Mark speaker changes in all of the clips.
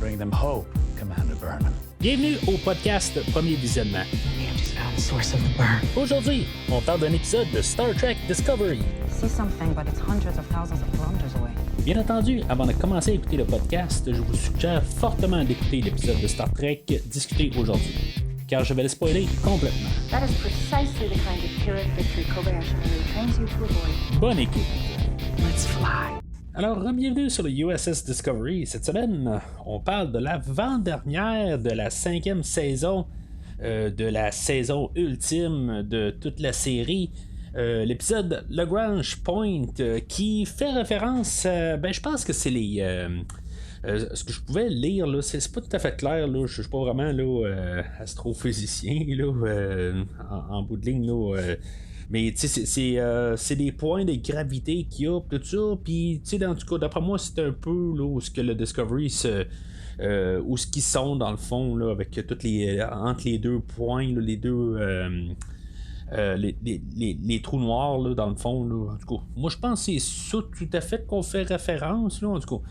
Speaker 1: bring them hope, Commander Burnham.
Speaker 2: Bienvenue au podcast Premier Visionnement.
Speaker 3: We have just found the source of the burn.
Speaker 2: Aujourd'hui, on parle d'un épisode de Star Trek Discovery.
Speaker 3: I see something, but it's hundreds of thousands of kilometers away.
Speaker 2: Bien entendu, avant de commencer à écouter le podcast, je vous suggère fortement d'écouter l'épisode de Star Trek discuté aujourd'hui, car je vais le spoiler complètement.
Speaker 4: That is precisely the kind of Pyrrhic victory Kobayashi Maru trains you to avoid.
Speaker 2: Bonne écoute.
Speaker 3: Let's fly.
Speaker 2: Alors, bienvenue sur le USS Discovery. Cette semaine, on parle de l'avant-dernière de la 5e saison, de la saison ultime de toute la série. L'épisode Lagrange Point qui fait référence je pense que c'est les ce que je pouvais lire là, c'est pas tout à fait clair là, je suis pas vraiment là astrophysicien là, en bout de ligne là, mais tu sais c'est des points de gravité qu'il y a tout ça, puis tu sais dans tout cas d'après moi c'est un peu là où ce que le Discovery où ce qu'ils sont dans le fond là, avec toutes les entre les deux points là, les deux les trous noirs là, dans le fond là. En tout cas, moi je pense que c'est ça tout à fait qu'on fait référence là, en tout cas.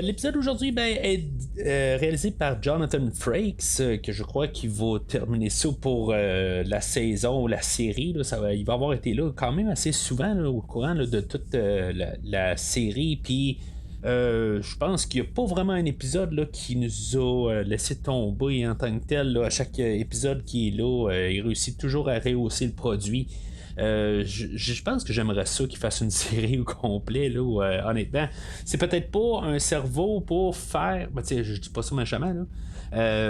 Speaker 2: L'épisode aujourd'hui est réalisé par Jonathan Frakes, que je crois qu'il va terminer ça pour la saison ou la série là. Il va avoir été là quand même assez souvent là, au courant là, de toute la série, puis je pense qu'il n'y a pas vraiment un épisode là, qui nous a laissé tomber en tant que tel. Là. À chaque épisode qui est là, il réussit toujours à rehausser le produit. Je pense que j'aimerais ça qu'il fasse une série au complet là, où, honnêtement c'est peut-être pas un cerveau pour faire je dis pas ça méchamment là,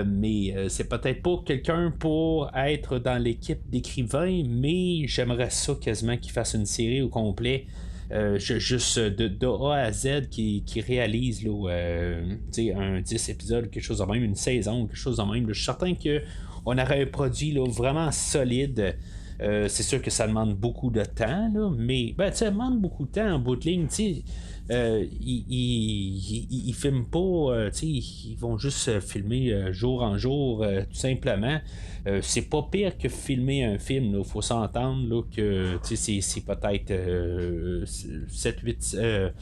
Speaker 2: mais c'est peut-être pas quelqu'un pour être dans l'équipe d'écrivains, mais j'aimerais ça quasiment qu'il fasse une série au complet. Juste de A à Z qui réalise là, un 10 épisodes, quelque chose de même, une saison, quelque chose de même. Je suis certain qu'on aurait un produit là, vraiment solide. C'est sûr que ça demande beaucoup de temps, là, mais ça demande beaucoup de temps en bout de ligne. Ils filment pas, ils vont juste filmer jour en jour, tout simplement. C'est pas pire que filmer un film, il faut s'entendre là, que c'est peut-être 7-8.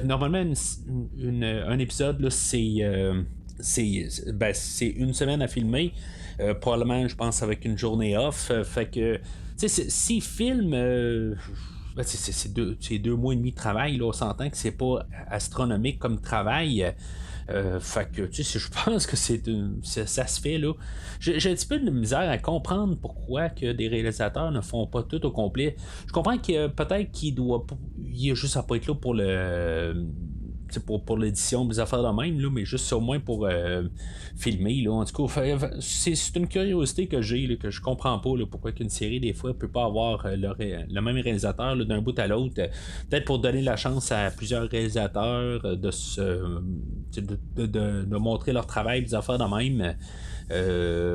Speaker 2: Normalement, un épisode, là, c'est une semaine à filmer. Probablement, je pense, avec une journée off. Fait que, s'ils filment. C'est 2 mois et demi de travail, là, on s'entend que c'est pas astronomique comme travail. Fait que je pense que ça se fait là. J'ai un petit peu de misère à comprendre pourquoi que des réalisateurs ne font pas tout au complet. Je comprends que peut-être il a juste à pas être là pour le pour l'édition, des affaires de même, là, mais juste au moins pour filmer. Là. En tout cas, c'est une curiosité que j'ai, là, que je comprends pas là, pourquoi qu'une série, des fois, peut pas avoir le même réalisateur là, d'un bout à l'autre. Peut-être pour donner la chance à plusieurs réalisateurs de montrer leur travail, des affaires de même.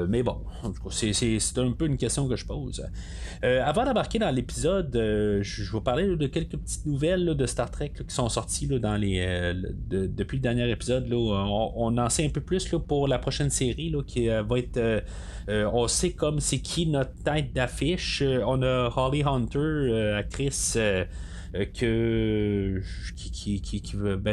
Speaker 2: Mais bon, en tout cas, c'est un peu une question que je pose. Avant d'embarquer dans l'épisode, je vais vous parler là, de quelques petites nouvelles là, de Star Trek là, qui sont sorties là, dans depuis le dernier épisode. Là, on en sait un peu plus là, pour la prochaine série là, qui va être. On sait comme c'est qui notre tête d'affiche. On a Holly Hunter, actrice.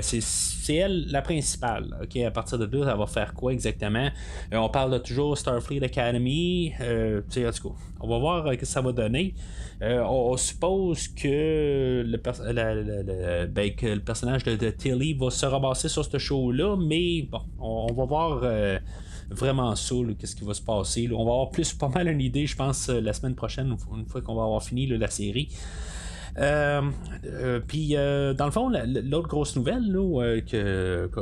Speaker 2: C'est elle la principale. Okay? À partir de là, elle va faire quoi exactement? On parle de toujours Starfleet Academy. En tout cas, on va voir ce que ça va donner. On suppose que que le personnage de Tilly va se ramasser sur ce show-là, mais bon, on va voir vraiment ça, qu'est-ce qui va se passer. Là. On va avoir pas mal une idée, je pense, la semaine prochaine, une fois qu'on va avoir fini la série. Puis dans le fond l'autre grosse nouvelle là,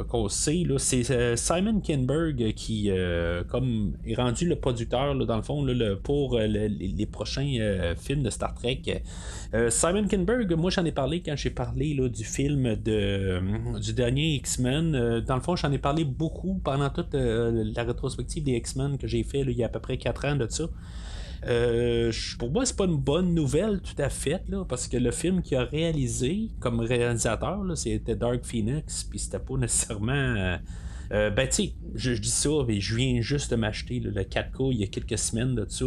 Speaker 2: qu'on sait là, c'est Simon Kinberg qui comme est rendu le producteur là, dans le fond là, pour les prochains films de Star Trek. Simon Kinberg, moi j'en ai parlé quand j'ai parlé là, du film du dernier X-Men. Dans le fond j'en ai parlé beaucoup pendant toute la rétrospective des X-Men que j'ai fait là, il y a à peu près 4 ans de ça. Pour moi, c'est pas une bonne nouvelle tout à fait, là, parce que le film qu'il a réalisé comme réalisateur, là, c'était Dark Phoenix, puis c'était pas nécessairement Ben, tu sais, je dis ça, mais je viens juste de m'acheter là, le 4K il y a quelques semaines de ça,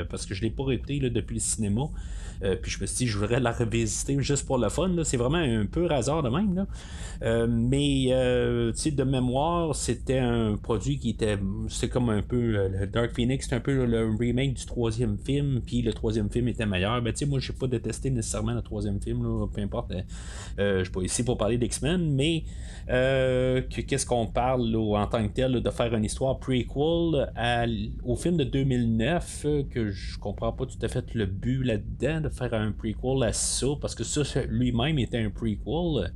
Speaker 2: parce que je l'ai pas écouté là, depuis le cinéma. Puis je me suis dit, je voudrais la revisiter juste pour le fun. Là. C'est vraiment un peu hasard de même. Là. Mais tu sais, de mémoire, c'était un produit qui était. C'est comme un peu. Le Dark Phoenix, c'est un peu le remake du troisième film. Puis le troisième film était meilleur. Ben, tu sais, moi, j'ai pas détesté nécessairement le troisième film. Là, peu importe. Je suis pas ici pour parler d'X-Men. Mais qu'est-ce qu'on parle là, en tant que tel, là, de faire une histoire prequel au film de 2009, que je comprends pas tout à fait le but là-dedans, de faire un prequel à ça, parce que ça lui-même était un prequel.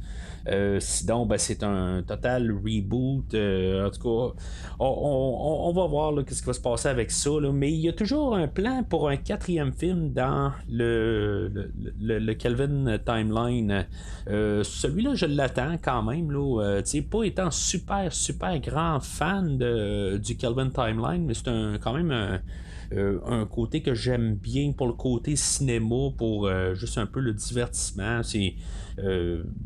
Speaker 2: Sinon, ben, c'est un total reboot. En tout cas, on va voir là, ce qui va se passer avec ça. Là. Mais il y a toujours un plan pour un quatrième film dans le Kelvin Timeline. Celui-là, je l'attends quand même. Là, pas étant super grand fan du Kelvin Timeline, mais c'est quand même un côté que j'aime bien pour le côté cinéma, pour juste un peu le divertissement. C'est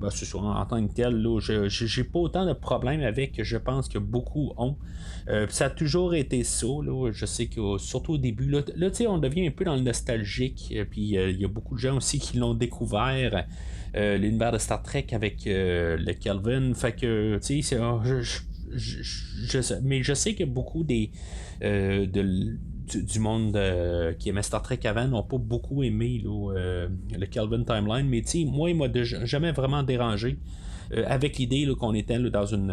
Speaker 2: sûr, en tant que tel, là, j'ai pas autant de problèmes avec que je pense que beaucoup ont. Ça a toujours été ça. Là. Je sais que surtout au début, là on devient un peu dans le nostalgique. Puis il y a beaucoup de gens aussi qui l'ont découvert. L'univers de Star Trek avec le Kelvin. Fait que, tu sais, mais je sais que beaucoup du monde qui aimait Star Trek avant n'ont pas beaucoup aimé le Kelvin Timeline, mais moi il m'a jamais vraiment dérangé avec l'idée là, qu'on était là, dans une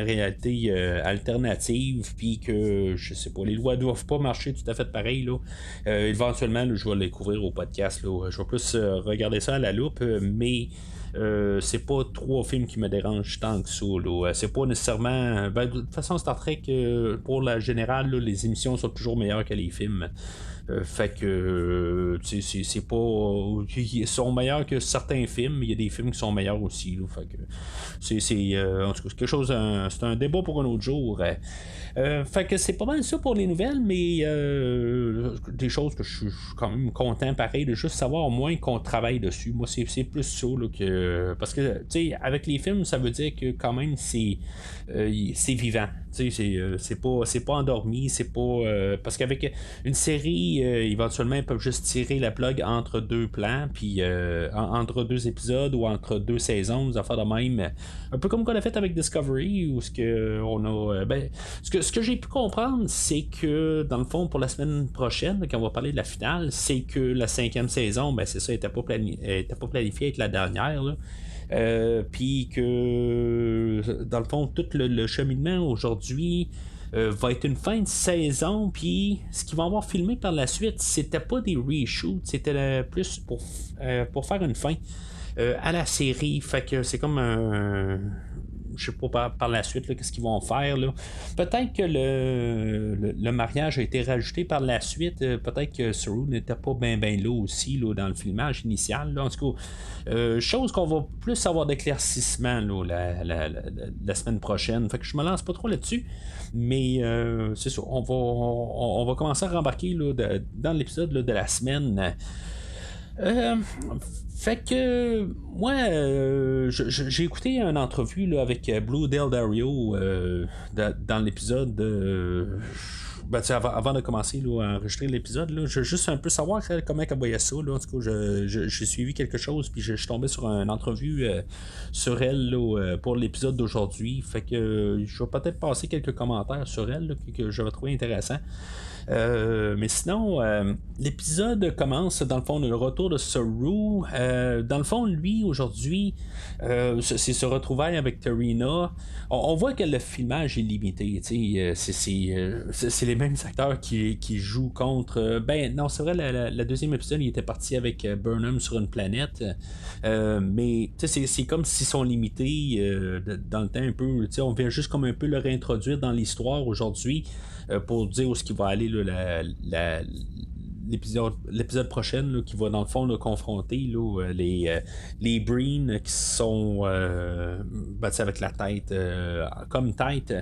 Speaker 2: réalité alternative, puis que je sais pas, les lois doivent pas marcher tout à fait pareil là. Éventuellement là, je vais les couvrir au podcast là. Je vais plus regarder ça à la loupe, mais c'est pas 3 films qui me dérangent tant que ça. Là. C'est pas nécessairement. Ben, de toute façon, Star Trek, pour la générale, là, les émissions sont toujours meilleures que les films. Fait que c'est pas. Ils sont meilleurs que certains films, mais il y a des films qui sont meilleurs aussi. Là, fait que en tout cas, c'est quelque chose. C'est un débat pour un autre jour. Fait que c'est pas mal ça pour les nouvelles, mais des choses que je suis quand même content pareil de juste savoir au moins qu'on travaille dessus. Moi c'est plus ça là, que. Parce que tu sais, avec les films, ça veut dire que quand même c'est vivant. C'est pas endormi, c'est pas. Parce qu'avec une série, éventuellement, ils peuvent juste tirer la plug entre 2 plans, puis entre 2 épisodes ou entre 2 saisons, des affaires de même. Un peu comme qu'on a fait avec Discovery, où ce que on a. Ce que j'ai pu comprendre, c'est que dans le fond, pour la semaine prochaine, quand on va parler de la finale, c'est que la 5e saison, c'est ça, était pas planifiée avec la dernière. Là. Puis que dans le fond tout le cheminement aujourd'hui va être une fin de saison, puis ce qu'ils vont avoir filmé par la suite, c'était pas des reshoots, c'était plus pour faire une fin à la série. Fait que c'est comme un. Je sais pas par la suite là, qu'est-ce qu'ils vont faire là. Peut-être que le mariage a été rajouté par la suite. Peut-être que Saru n'était pas bien là aussi là, dans le filmage initial là. En tout cas, chose qu'on va plus avoir d'éclaircissement là, la semaine prochaine. Fait que je me lance pas trop là-dessus. Mais c'est ça. On va commencer à rembarquer là, dans l'épisode là, de la semaine. Fait que moi j'ai écouté une entrevue là, avec Blue Del Dario dans l'épisode avant de commencer là, à enregistrer l'épisode là, je veux juste un peu savoir comment elle voyait ça là. En tout cas j'ai suivi quelque chose, puis je suis tombé sur une entrevue sur elle là, pour l'épisode d'aujourd'hui. Fait que je vais peut-être passer quelques commentaires sur elle là, que je vais trouver intéressant. Mais sinon, l'épisode commence dans le fond le retour de Saru. Dans le fond, lui aujourd'hui, c'est se retrouver avec Tarina. On voit que le filmage est limité. C'est les mêmes acteurs qui jouent contre. Non, c'est vrai, la deuxième épisode, il était parti avec Burnham sur une planète. Mais c'est comme s'ils sont limités dans le temps un peu. On vient juste comme un peu le réintroduire dans l'histoire aujourd'hui. Pour dire où ce qui va aller là, l'épisode prochain là, qui va dans le fond là, confronter là, les Breen qui sont avec la tête comme tête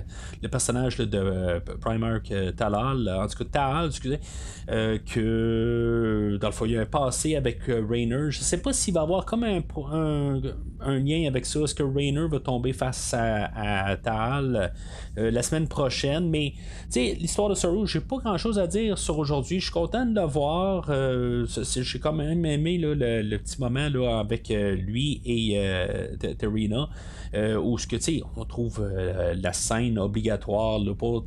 Speaker 2: le personnage là, de Primarch Talal, en tout cas Tahal, excusez, que dans le fond il y a un passé avec Raynor. Je sais pas s'il va y avoir comme un lien avec ça. Est-ce que Raynor va tomber face à Tahal la semaine prochaine? Mais l'histoire de Saru, j'ai pas grand chose à dire sur aujourd'hui. Je suis content de le voir. J'ai quand même aimé là, le petit moment là, avec lui et Terina. Où ce que on trouve la scène obligatoire là, pour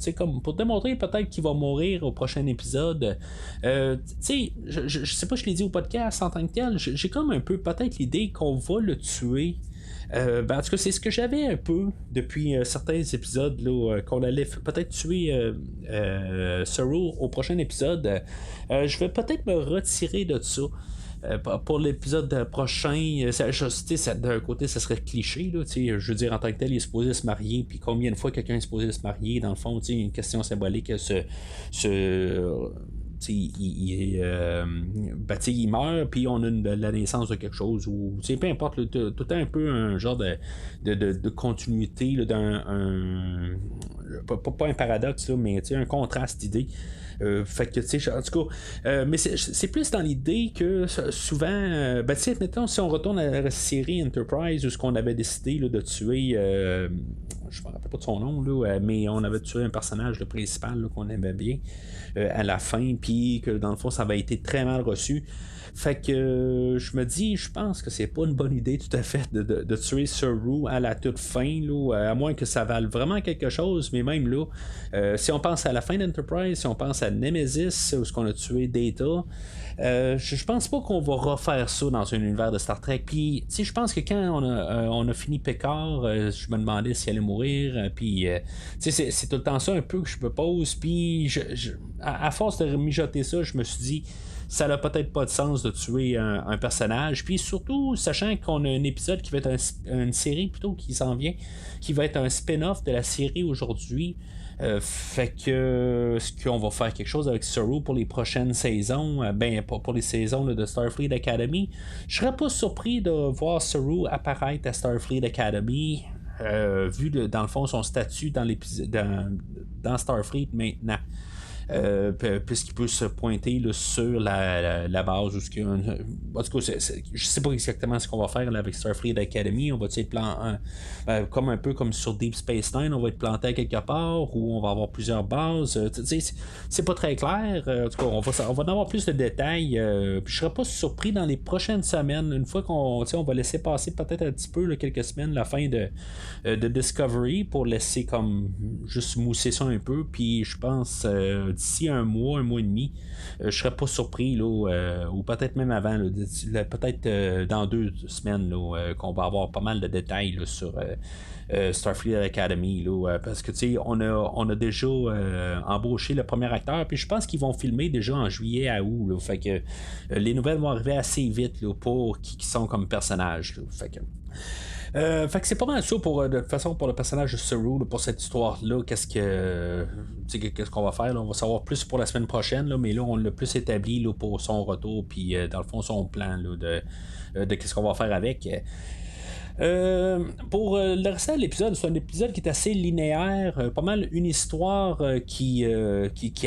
Speaker 2: démontrer peut-être qu'il va mourir au prochain épisode. Je sais pas, je l'ai dit au podcast en tant que tel, j'ai comme un peu peut-être l'idée qu'on va le tuer. En tout cas, c'est ce que j'avais un peu depuis certains épisodes là, qu'on allait peut-être tuer Saru au prochain épisode. Je vais peut-être me retirer de ça. Pour l'épisode prochain, d'un côté, ça serait cliché. Là, je veux dire, en tant que tel, il est supposé se marier. Puis combien de fois quelqu'un est supposé se marier? Dans le fond, une question symbolique. Il meurt, puis on a la naissance de quelque chose, ou peu importe, là, tout le temps un peu un genre de continuité, là, pas un paradoxe, là, mais un contraste d'idées. Fait que, en tout cas, mais c'est plus dans l'idée que souvent, mettons, si on retourne à la série Enterprise, où ce qu'on avait décidé là, de tuer, je me rappelle pas de son nom, là, mais on avait tué un personnage le principal là, qu'on aimait bien à la fin, puis que dans le fond, ça avait été très mal reçu. Fait que je me dis, je pense que c'est pas une bonne idée tout à fait de tuer Saru à la toute fin, là, à moins que ça vale vraiment quelque chose, mais même là, si on pense à la fin d'Enterprise, si on pense à Nemesis, où ce qu'on a tué Data, je pense pas qu'on va refaire ça dans un univers de Star Trek. Puis, je pense que quand on a fini Picard, je me demandais s'il allait mourir. Puis, c'est tout le temps ça un peu que je me pose. Puis, à force de mijoter ça, je me suis dit, ça n'a peut-être pas de sens de tuer un personnage. Puis surtout, sachant qu'on a un épisode qui va être une série plutôt qui s'en vient, qui va être un spin-off de la série aujourd'hui. Fait que ce qu'on va faire quelque chose avec Saru pour les prochaines saisons, pour les saisons là, de Starfleet Academy, je serais pas surpris de voir Saru apparaître à Starfleet Academy, vu dans le fond son statut dans Starfleet maintenant. Puisqu'il peut se pointer là, sur la base en tout cas, je sais pas exactement ce qu'on va faire là, avec Starfleet Academy. On va être comme un peu comme sur Deep Space Nine, on va être planté à quelque part, ou on va avoir plusieurs bases. C'est pas très clair. En tout cas, on va en avoir plus de détails. Puis je serais pas surpris dans les prochaines semaines, une fois on va laisser passer peut-être un petit peu là, quelques semaines la fin de Discovery, pour laisser comme juste mousser ça un peu. Puis je pense d'ici un mois et demi, je serais pas surpris là, ou peut-être même avant là, peut-être dans 2 semaines là, qu'on va avoir pas mal de détails là, sur Starfleet Academy là, parce que on a déjà embauché le premier acteur, puis je pense qu'ils vont filmer déjà en juillet à août là, fait que les nouvelles vont arriver assez vite là, pour qui sont comme personnages là, fait que c'est pas mal ça de toute façon pour le personnage de Saru là, pour cette histoire-là. Qu'est-ce qu'on va faire là? On va savoir plus pour la semaine prochaine, là, mais là on l'a plus établi là, pour son retour, puis dans le fond son plan là, de qu'est-ce qu'on va faire avec. Pour le reste de l'épisode, c'est un épisode qui est assez linéaire, pas mal une histoire qui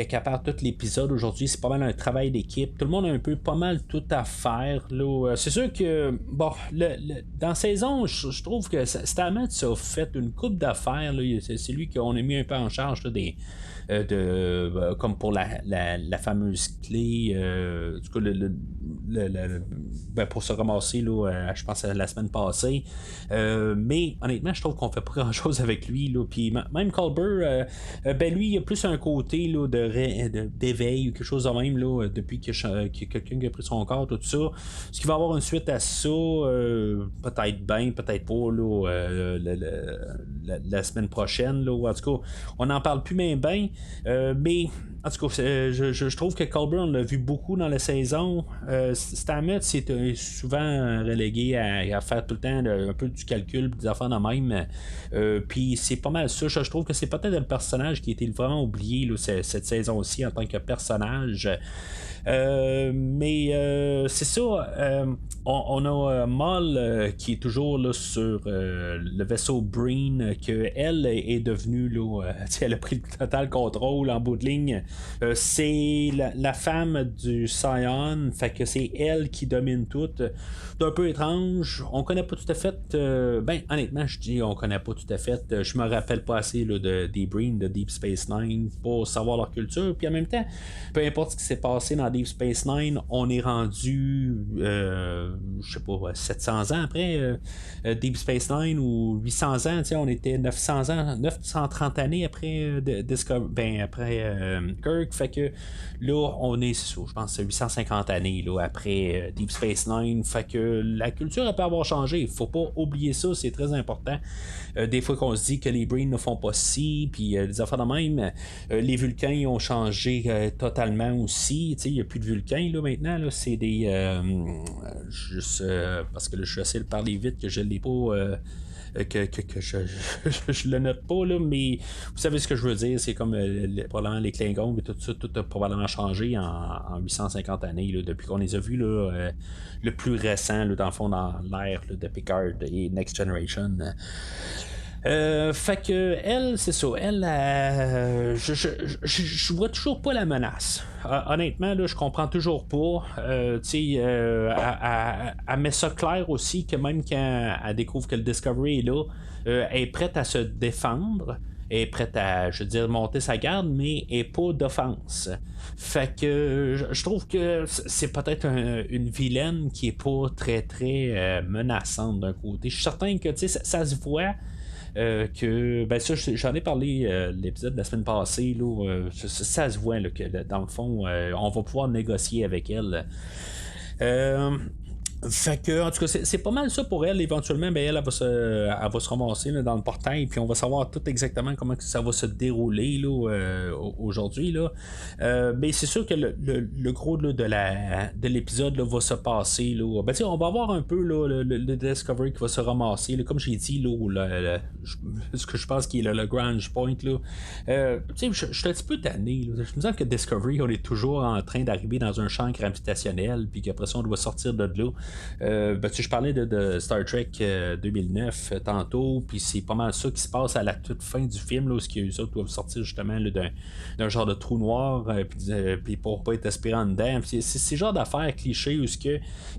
Speaker 2: accapare tout l'épisode aujourd'hui. C'est pas mal un travail d'équipe. Tout le monde a un peu pas mal tout à faire là. C'est sûr que dans la saison, je trouve que Stamets a fait une coupe d'affaires là. C'est lui qu'on a mis un peu en charge là, comme pour la fameuse clé, du coup, pour se ramasser là, je pense la semaine passée. Mais honnêtement, je trouve qu'on fait pas grand chose avec lui là. Puis même Culber, lui il a plus un côté là, d'éveil ou quelque chose de même là, depuis que quelqu'un qui a pris son corps, tout ça. Est-ce qu'il va y avoir une suite à ça? Peut-être bien, peut-être pas là, la semaine prochaine là. En tout cas, on n'en parle plus mais bien. Mais En tout cas, je trouve que Colbert, on l'a vu beaucoup dans la saison. Stamets, c'est souvent relégué à faire tout le temps un peu du calcul, des affaires de même. Puis c'est pas mal ça. Je trouve que c'est peut-être le personnage qui a été vraiment oublié là, cette saison-ci en tant que personnage. Mais c'est ça. On a Maul qui est toujours là, sur le vaisseau Breen, que elle est devenue là, elle a pris le total contrôle en bout de ligne. C'est la femme du Scion, fait que c'est elle qui domine tout. C'est un peu étrange. On connaît pas tout à fait. Honnêtement, je dis on connaît pas tout à fait. Je me rappelle pas assez là, des Breen, de Deep Space Nine pour savoir leur culture. Puis en même temps, peu importe ce qui s'est passé dans Deep Space Nine, on est rendu, je sais pas, 700 ans après Deep Space Nine ou 800 ans. On était 900 ans, 930 années après après Kirk. Fait que là, on est, je pense, 850 années là, après Deep Space Nine. Fait que la culture elle peut avoir changé. Il faut pas oublier ça, c'est très important. Des fois qu'on se dit que les Breen ne font pas ci, puis les affaires de même, les Vulcains ils ont changé totalement aussi. Il n'y a plus de Vulcains là, maintenant. Là, c'est des. Juste parce que là, je sais de parler vite que je ne l'ai pas. Que je le note pas, là, mais vous savez ce que je veux dire, c'est comme probablement les Klingons et tout ça, tout a probablement changé en 850 années, là, depuis qu'on les a vus là, le plus récent, là, dans le fond, dans l'ère là, de Picard et Next Generation. Fait que elle, c'est ça. Elle, je vois toujours pas la menace. Honnêtement, là, je comprends toujours pas. Elle met ça clair aussi que même quand elle découvre que le Discovery est là, elle est prête à se défendre. Elle est prête à, je veux dire, monter sa garde, mais elle n'est pas d'offense. Fait que je trouve que c'est peut-être une vilaine qui est pas très très menaçante d'un côté. Je suis certain que ça se voit. Que ben ça j'en ai parlé l'épisode de la semaine passée là, ça se voit là, que dans le fond on va pouvoir négocier avec elle. Fait que, en tout cas, c'est pas mal ça pour elle. Éventuellement, ben, elle va se ramasser là, dans le portail, puis on va savoir tout exactement comment ça va se dérouler là, aujourd'hui. Là. Mais c'est sûr que le gros là, de l'épisode là, va se passer. Là. Ben, on va avoir un peu là, le Discovery qui va se ramasser. Là, comme j'ai dit, là, ce que je pense qui est le Lagrange Point. Là. Je suis un petit peu tanné. Là. Je me sens que Discovery, on est toujours en train d'arriver dans un champ gravitationnel, puis qu'après ça, on doit sortir de là. Je parlais de Star Trek 2009 tantôt, puis c'est pas mal ça qui se passe à la toute fin du film, là, où les autres doivent sortir justement là, d'un genre de trou noir, puis pour pas être aspiré en dedans. C'est ce genre d'affaires clichés où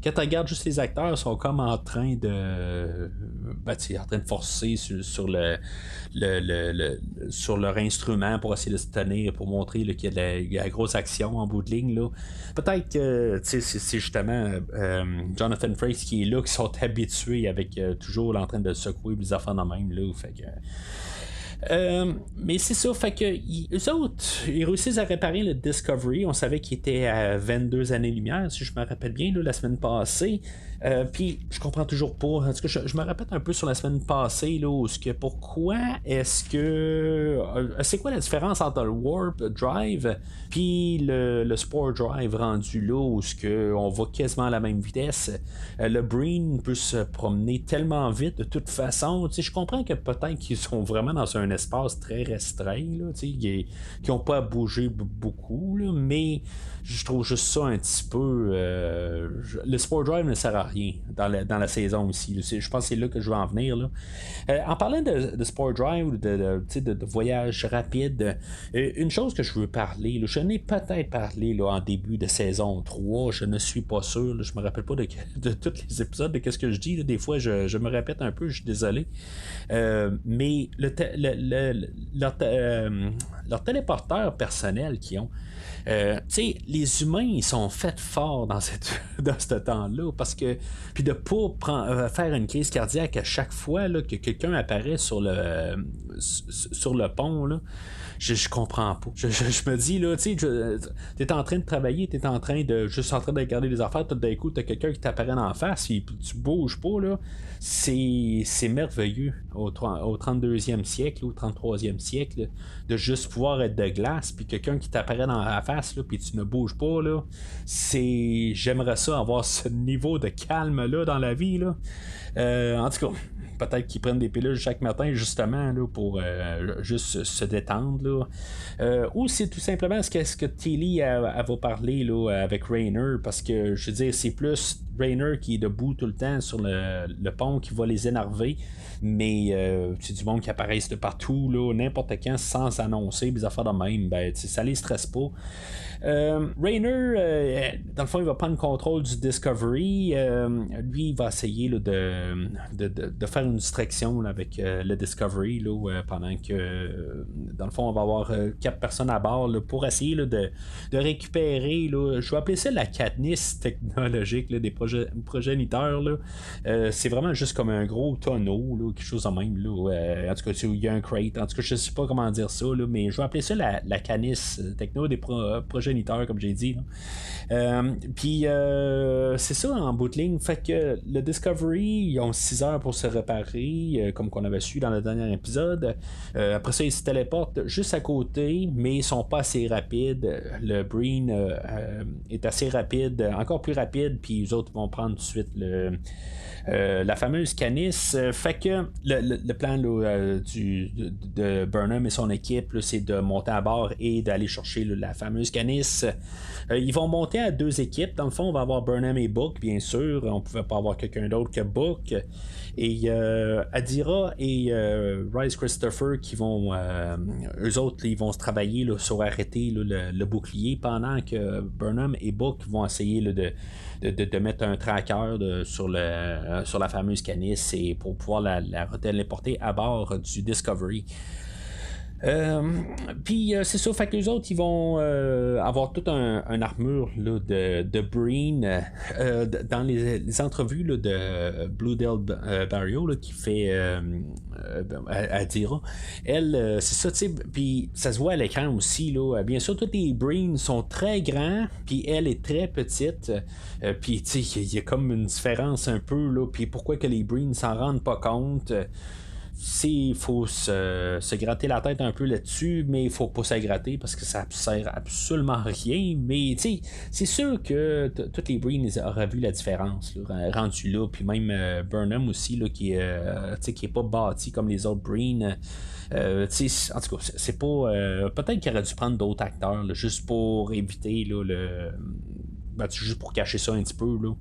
Speaker 2: quand tu regardes juste les acteurs, ils sont comme en train de forcer sur sur leur instrument pour essayer de se tenir, pour montrer là, qu'il y a de la grosse action en bout de ligne. Là. Peut-être que c'est justement Jonathan Frakes qui est là, qui sont habitués avec toujours en train de secouer les affaires dans même là, fait que mais c'est ça, fait que eux autres, ils réussissent à réparer le Discovery. On savait qu'il était à 22 années-lumière, si je me rappelle bien, là, la semaine passée. Puis je comprends toujours pas. En tout cas, je me répète un peu sur la semaine passée, là, où pourquoi est-ce que. C'est quoi la différence entre le Warp Drive puis le Spore Drive rendu là, où on va quasiment à la même vitesse? Le Breen peut se promener tellement vite de toute façon. Je comprends que peut-être qu'ils sont vraiment dans un espace très restreint, là, qui n'ont pas à bouger beaucoup, là, mais je trouve juste ça un petit peu. Le Spore Drive ne sert à rien dans la saison aussi. Je pense que c'est là que je veux en venir. Là. En parlant de Spore Drive ou de voyage rapide, une chose que je veux parler, là, je n'ai peut-être parlé là, en début de saison 3, je ne suis pas sûr. Là, je me rappelle pas de tous les épisodes de ce que je dis. Là, des fois, je me répète un peu, je suis désolé. Mais leur téléporteur personnel qu'ils ont. Les humains ils sont faits forts dans ce temps-là parce que puis de pas faire une crise cardiaque à chaque fois là, que quelqu'un apparaît sur le pont. Là. Je comprends pas. Je me dis, là, tu sais, t'es en train de travailler, t'es en train de juste en train de regarder les affaires, tout d'un coup, t'as quelqu'un qui t'apparaît en face, et tu bouges pas, là. C'est merveilleux au 32e siècle, au 33e siècle, de juste pouvoir être de glace, puis quelqu'un qui t'apparaît dans la face, là, puis tu ne bouges pas, là. J'aimerais ça avoir ce niveau de calme-là dans la vie, là. En tout cas, peut-être qu'ils prennent des pilules chaque matin justement là, pour juste se détendre. Là. Ou c'est tout simplement ce que Tilly elle va parler là, avec Rainer, parce que je veux dire, c'est plus Rainer qui est debout tout le temps sur le pont qui va les énerver. Mais c'est du monde qui apparaissent de partout, là, n'importe quand, sans annoncer, des affaires de même, ben, ça les stresse pas. Rainer, dans le fond, il va prendre le contrôle du Discovery. Lui, il va essayer là, de faire une distraction là, avec le Discovery là, pendant que, dans le fond, on va avoir 4 personnes à bord là, pour essayer là, de récupérer, là, je vais appeler ça la Katniss technologique là, des progéniteurs. Là. C'est vraiment juste comme un gros tonneau, là, quelque chose de même. Là. En tout cas, il y a un crate. En tout cas, je sais pas comment dire ça, là, mais je vais appeler ça la Katniss techno des progéniteurs, comme j'ai dit. Puis c'est ça en bout de ligne. Fait que le Discovery, ils ont 6 heures pour se réparer, comme qu'on avait su dans le dernier épisode. Après ça, ils se téléportent juste à côté, mais ils sont pas assez rapides. Le Breen est assez rapide, encore plus rapide, puis les autres vont prendre tout de suite la fameuse Canis. Fait que le plan là, de Burnham et son équipe, là, c'est de monter à bord et d'aller chercher là, la fameuse Canis. Ils vont monter à 2 équipes. Dans le fond, on va avoir Burnham et Book, bien sûr. On pouvait pas avoir quelqu'un d'autre que Book. Et Adira et Rice Christopher qui vont eux autres ils vont se travailler là, sur arrêter là, le bouclier, pendant que Burnham et Book vont essayer là, de mettre un tracker sur la fameuse Canis et pour pouvoir la téléporter à bord du Discovery. Puis c'est ça, fait que les autres ils vont avoir toute un armure là, de Breen dans les entrevues là, de Blue Dale Barrio là, qui fait Adira. Elle, c'est ça, tu sais, puis ça se voit à l'écran aussi là. Bien sûr, tous les Breen sont très grands, puis elle est très petite. Puis tu sais, il y a comme une différence un peu là. Puis pourquoi que les Breen s'en rendent pas compte? Il faut se gratter la tête un peu là-dessus, mais il faut pas se gratter parce que ça sert absolument à rien. Mais c'est sûr que tous les Breen auraient vu la différence là, rendu là, puis même Burnham aussi là, qui est pas bâti comme les autres Breen. En tout cas, c'est pas. Peut-être qu'il aurait dû prendre d'autres acteurs là, juste pour éviter là, juste pour cacher ça un petit peu là,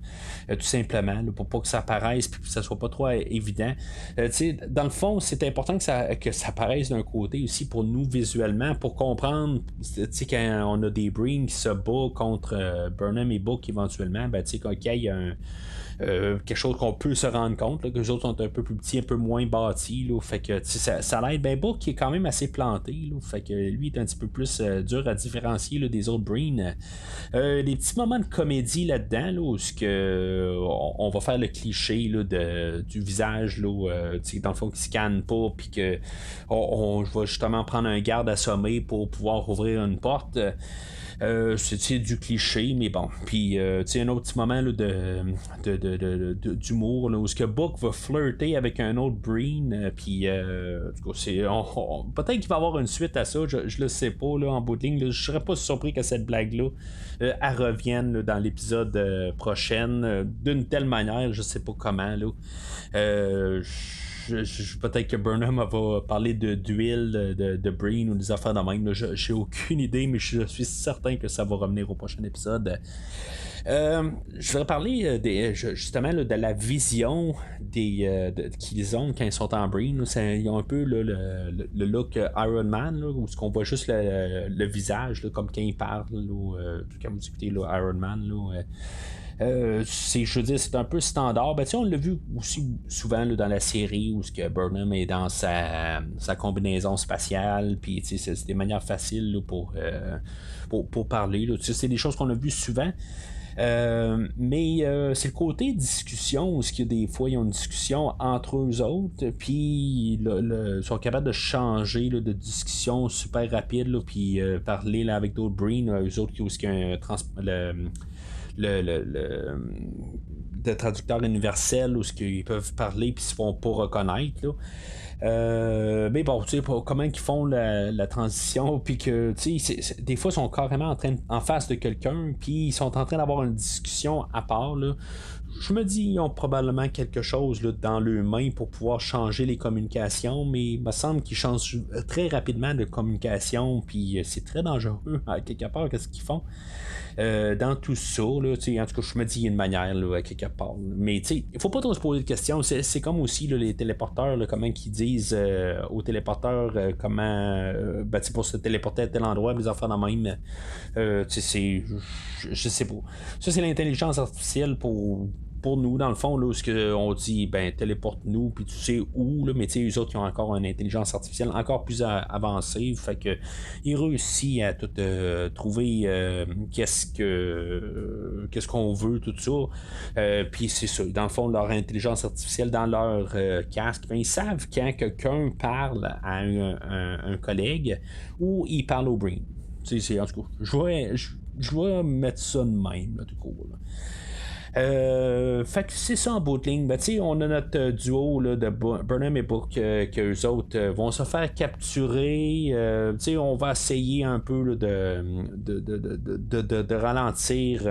Speaker 2: tout simplement là, pour pas que ça apparaisse puis que ça soit pas trop évident. Dans le fond, c'est important que ça apparaisse d'un côté aussi pour nous visuellement, pour comprendre quand on a des Breen qui se battent contre Burnham et Book éventuellement, quand il y a quelque chose qu'on peut se rendre compte là, que les autres sont un peu plus petits, un peu moins bâtis là, fait que ça l'aide. Ben Book qui est quand même assez planté là, fait que lui est un petit peu plus dur à différencier là, des autres Breen. Des petits moments de comédie là-dedans là, où on va faire le cliché là, du visage là, dans le fond qui scanne pas, puis que on va justement prendre un garde assommé pour pouvoir ouvrir une porte. C'est du cliché, mais bon. Puis, un autre petit moment là, d'humour là, où ce que Book va flirter avec un autre Breen. Puis, peut-être qu'il va y avoir une suite à ça. Je le sais pas là, en bout de ligne. Là, je serais pas surpris que cette blague-là elle revienne là, dans l'épisode prochain d'une telle manière. Je sais pas comment. Là. Peut-être que Burnham va parler d'huile de Breen ou des affaires de même. J'ai aucune idée, mais je suis certain que ça va revenir au prochain épisode. Je voudrais parler justement là, de la vision qu'ils ont quand ils sont en Breen. Ils ont un peu là, le look Iron Man, là, où on voit juste le visage, là, comme quand ils parlent, quand vous écoutez là, Iron Man. Là, je veux dire, c'est un peu standard. On l'a vu aussi souvent là, dans la série où que Burnham est dans sa combinaison spatiale, puis c'est des manières faciles là, pour parler là. C'est des choses qu'on a vues souvent. Mais c'est le côté discussion où des fois ils ont une discussion entre eux autres, puis ils sont capables de changer là, de discussion super rapide, puis parler là, avec d'autres brains, eux autres qui ont aussi le traducteur universel où ils peuvent parler puis se font pas reconnaître là. Mais bon, tu sais, comment ils font la transition, puis que, tu sais, des fois, ils sont carrément en face de quelqu'un, puis ils sont en train d'avoir une discussion à part, là. Je me dis, ils ont probablement quelque chose là, dans leurs mains pour pouvoir changer les communications, mais il me semble qu'ils changent très rapidement de communication, puis c'est très dangereux, à quelque part, qu'est-ce qu'ils font. Dans tout ça, là, en tout cas, je me dis, il y a une manière, là, à quelque part. Mais il ne faut pas trop se poser de questions. C'est comme aussi là, les téléporteurs, là, comment ils disent aux téléporteurs comment pour se téléporter à tel endroit, les enfants dans même. Je sais pas. Ça, c'est l'intelligence artificielle pour nous, dans le fond, là, où on dit, téléporte-nous, puis tu sais où, là, mais eux autres, ils ont encore une intelligence artificielle encore plus avancée, fait que ils réussissent à tout trouver qu'est-ce qu'on veut, tout ça. Puis c'est ça, dans le fond, leur intelligence artificielle, dans leur casque, ils savent quand quelqu'un parle à un collègue ou il parle au brain. En tout cas, je vais mettre ça de même, là, tout court, là. Fait que c'est ça en bout de ligne. On a notre duo là, de Burnham et Book qu'eux autres vont se faire capturer. On va essayer un peu là, de ralentir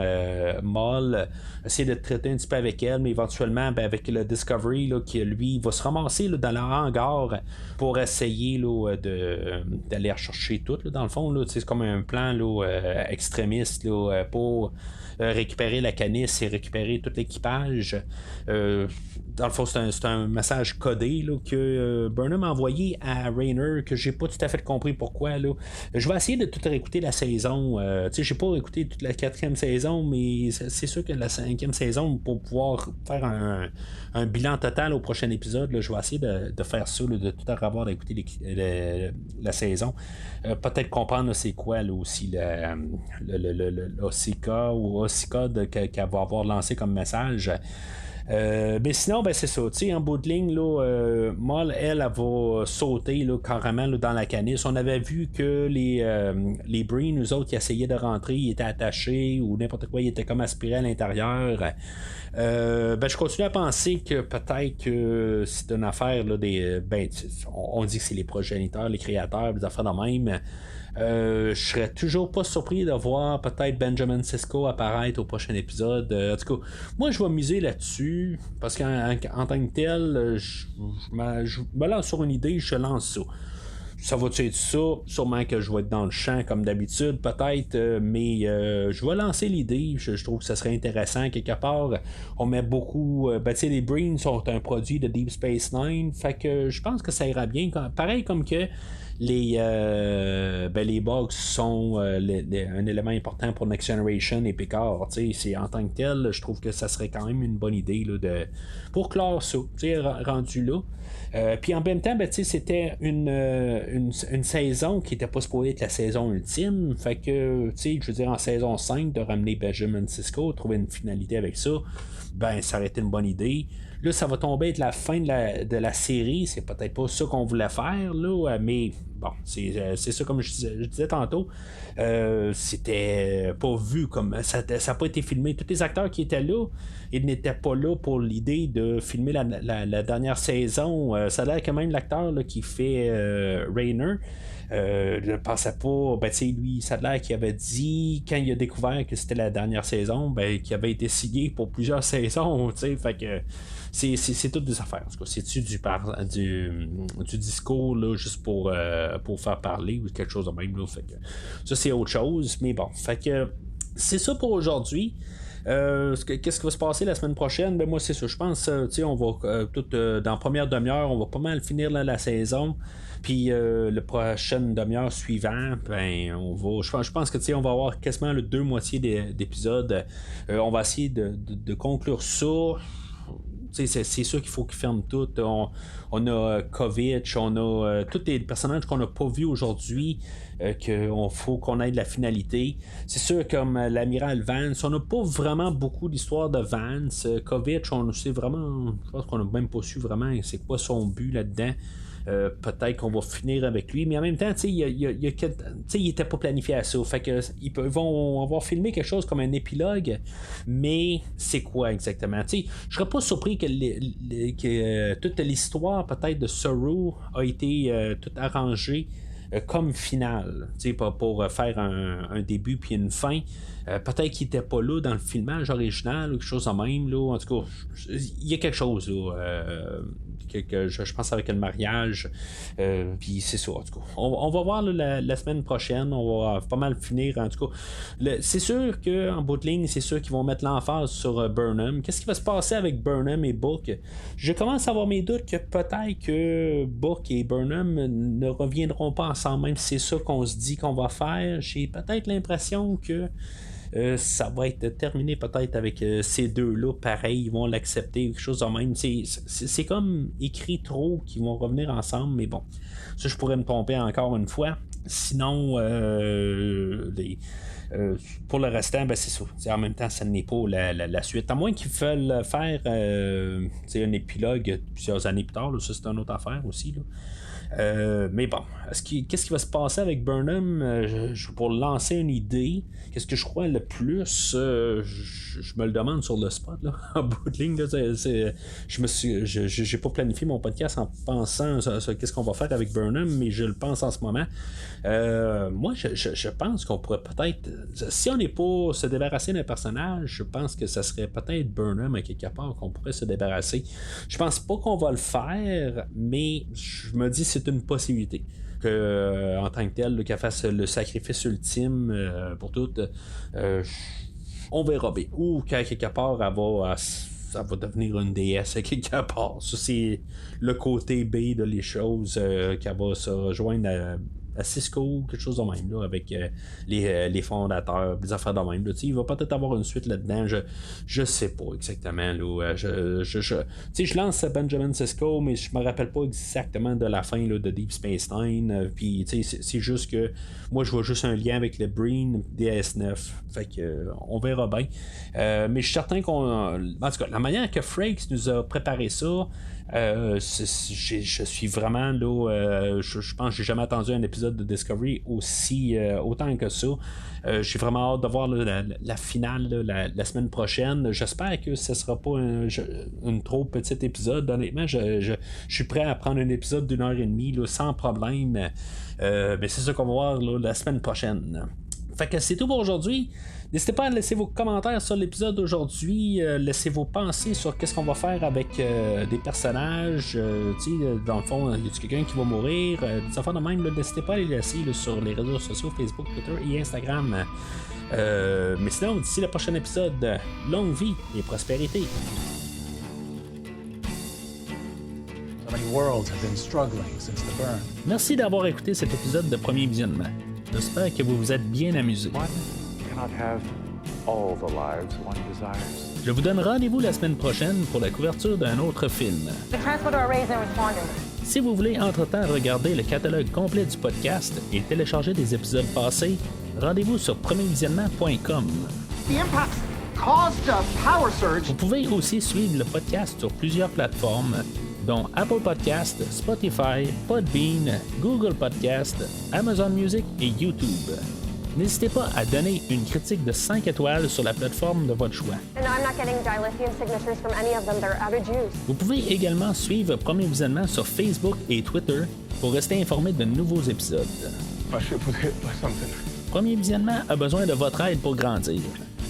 Speaker 2: Moll, essayer de traiter un petit peu avec elle, mais éventuellement avec le Discovery là, qui lui va se ramasser là, dans leur hangar pour essayer là, d'aller rechercher tout là, dans le fond. Là, c'est comme un plan là, extrémiste là, pour récupérer la canisse et récupérer tout l'équipage. Dans le fond, c'est un message codé là, que Burnham a envoyé à Raynor, que j'ai pas tout à fait compris pourquoi. Là. Je vais essayer de tout réécouter la saison. J'ai pas écouté toute la 4e saison, mais c'est sûr que la 5e saison, pour pouvoir faire un bilan total au prochain épisode, là, je vais essayer de faire ça, là, de tout avoir d'écouter la saison. Peut-être comprendre là, c'est quoi là, aussi l'OCK ou OCK qu'elle va avoir lancé comme message. Mais sinon, c'est ça. En bout de ligne, Moll, elle va sauter là, carrément là, dans la canisse. On avait vu que les Breen, nous autres, qui essayaient de rentrer, ils étaient attachés ou n'importe quoi, ils étaient comme aspirés à l'intérieur. Je continue à penser que peut-être que c'est une affaire là, on dit que c'est les progéniteurs, les créateurs, des affaires de même. Je serais toujours pas surpris de voir peut-être Benjamin Sisko apparaître au prochain épisode. En tout cas, moi je vais miser là-dessus parce qu'en tant que tel, je me lance sur une idée, je lance ça. Ça va être ça? Sûrement que je vais être dans le champ comme d'habitude, peut-être, mais je vais lancer l'idée. Je trouve que ça serait intéressant quelque part. On met beaucoup. Les Breen sont un produit de Deep Space Nine, fait que je pense que ça ira bien. Pareil comme que les bugs sont un élément important pour Next Generation et Picard. C'est, en tant que tel, je trouve que ça serait quand même une bonne idée là, pour clore ça, rendu là. Puis en même temps, c'était une saison qui n'était pas supposée être la saison ultime. Fait que, je veux dire, en saison 5, de ramener Benjamin Sisko, trouver une finalité avec ça, ça aurait été une bonne idée. Là, ça va tomber être la fin de la série. C'est peut-être pas ça qu'on voulait faire, là, mais bon, c'est ça comme je disais tantôt. C'était pas vu comme. Ça n'a pas été filmé. Tous les acteurs qui étaient là, ils n'étaient pas là pour l'idée de filmer la dernière saison. Ça a l'air quand même l'acteur là, qui fait Raynor. Je ne pensais pas, lui, ça a l'air qu'il avait dit, quand il a découvert que c'était la dernière saison, qu'il avait été signé pour plusieurs saisons, fait que c'est toutes des affaires. En tout cas, c'est-tu du discours là, juste pour faire parler ou quelque chose de même, là, fait que ça c'est autre chose, mais bon, fait que c'est ça pour aujourd'hui. Qu'est-ce qui va se passer la semaine prochaine? Moi c'est ça, je pense on va dans la première demi-heure, on va pas mal finir là, la saison. Puis le prochaine demi-heure suivant, je pense que on va avoir quasiment 2 moitiés d'épisodes. On va essayer de conclure ça. C'est sûr qu'il faut qu'ils ferment tout. On a Kovic, on a tous les personnages qu'on n'a pas vus aujourd'hui, qu'il faut qu'on ait de la finalité. C'est sûr, comme l'amiral Vance, on n'a pas vraiment beaucoup d'histoire de Vance. Kovic, on sait vraiment, je pense qu'on n'a même pas su vraiment c'est quoi son but là-dedans. Peut-être qu'on va finir avec lui, mais en même temps, il était pas planifié à ça. Fait que ils vont avoir filmé quelque chose comme un épilogue, mais c'est quoi exactement? Je serais pas surpris que toute l'histoire peut-être de Sorrow a été toute arrangée comme finale, pour faire un début puis une fin. Peut-être qu'il n'était pas là dans le filmage original ou quelque chose de même. Là. En tout cas, il y a quelque chose là, que je pense avec le mariage. Puis c'est ça. En tout cas, on va voir là, la semaine prochaine. On va pas mal finir. En tout cas, c'est sûr qu'en bout de ligne, c'est sûr qu'ils vont mettre l'emphase sur Burnham. Qu'est-ce qui va se passer avec Burnham et Book? Je commence à avoir mes doutes que peut-être que Book et Burnham ne reviendront pas ensemble, même si c'est ça qu'on se dit qu'on va faire. J'ai peut-être l'impression que ça va être terminé peut-être avec ces deux-là, pareil, ils vont l'accepter, quelque chose de même. C'est comme écrit trop qu'ils vont revenir ensemble, mais bon, ça je pourrais me tromper encore une fois. Sinon, pour le restant, ben c'est ça. En même temps, ça n'est pas la suite. À moins qu'ils veulent faire un épilogue plusieurs années plus tard, là, ça c'est une autre affaire aussi. Là. Mais bon, qu'est-ce qui va se passer avec Burnham? Pour lancer une idée, qu'est-ce que je crois le plus? Je me le demande sur le spot, là, en bout de ligne. Là, j'ai pas planifié mon podcast en pensant sur qu'est-ce qu'on va faire avec Burnham, mais je le pense en ce moment. Moi, je pense qu'on pourrait peut-être, si on n'est pas se débarrasser d'un personnage, je pense que ça serait peut-être Burnham à quelque part qu'on pourrait se débarrasser. Je pense pas qu'on va le faire, mais je me dis c'est une possibilité que, en tant que tel, qu'elle fasse le sacrifice ultime pour tout. On verra bien. Ou qu'à quelque part ça va devenir une déesse à quelque part. Ça, c'est le côté B de les choses, qu'elle va se rejoindre à Cisco, quelque chose de même, là, avec les fondateurs, des affaires de même. Là, il va peut-être avoir une suite là-dedans, je sais pas exactement. Là, je lance Benjamin Cisco, mais je me rappelle pas exactement de la fin là, de Deep Space Nine. Puis c'est juste que moi je vois juste un lien avec le Breen DS9. Fait que on verra bien. Mais je suis certain en tout cas, la manière que Frakes nous a préparé ça, je suis vraiment là, je pense que j'ai jamais attendu un épisode de Discovery aussi autant que ça. J'ai vraiment hâte de voir là, la finale là, la semaine prochaine. J'espère que ce sera pas un trop petit épisode. Honnêtement, je suis prêt à prendre un épisode d'1 heure et demie là, sans problème. Mais c'est ça qu'on va voir là, la semaine prochaine. Fait que c'est tout pour aujourd'hui. N'hésitez pas à laisser vos commentaires sur l'épisode d'aujourd'hui. Laissez vos pensées sur qu'est-ce qu'on va faire avec des personnages. Dans le fond, y a quelqu'un qui va mourir? Des affaires de même, n'hésitez pas à les laisser là, sur les réseaux sociaux, Facebook, Twitter et Instagram. Mais sinon, d'ici le prochain épisode, longue vie et prospérité.
Speaker 1: So many worlds have been struggling since the burn.
Speaker 2: Merci d'avoir écouté cet épisode de Premier Visionnement. J'espère que vous vous êtes bien amusés.
Speaker 5: Cannot have all the lives one desires.
Speaker 2: Je vous donne rendez-vous la semaine prochaine pour la couverture d'un autre film.
Speaker 4: The transporter arrays and responders.
Speaker 2: Si vous voulez entre-temps regarder le catalogue complet du podcast et télécharger des épisodes passés, rendez-vous sur premiervisionnement.com.
Speaker 6: The impact caused a power surge.
Speaker 2: Vous pouvez aussi suivre le podcast sur plusieurs plateformes, dont Apple Podcast, Spotify, Podbean, Google Podcast, Amazon Music et YouTube. N'hésitez pas à donner une critique de 5 étoiles sur la plateforme de votre choix.
Speaker 7: And I'm not getting dilithium signatures from any of them. They're out of juice.
Speaker 2: Vous pouvez également suivre Premier Visionnement sur Facebook et Twitter pour rester informé de nouveaux épisodes.
Speaker 5: My ship was hit by something.
Speaker 2: Premier Visionnement a besoin de votre aide pour grandir.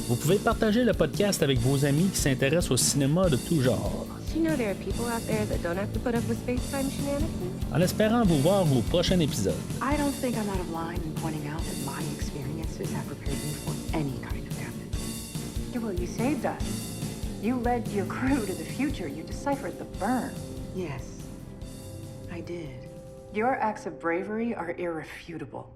Speaker 2: Vous pouvez partager le podcast avec vos amis qui s'intéressent au cinéma de tout genre.
Speaker 7: Do you know there are people out there that don't have to put up with space-time shenanigans?
Speaker 2: En espérant vous voir au prochain épisode.
Speaker 3: I don't think I'm out of line in pointing out that my experiences have prepared me for any kind of captain.
Speaker 4: Yeah, well, you saved us. You led your crew to the future. You deciphered the burn.
Speaker 3: Yes, I did.
Speaker 4: Your acts of bravery are irrefutable.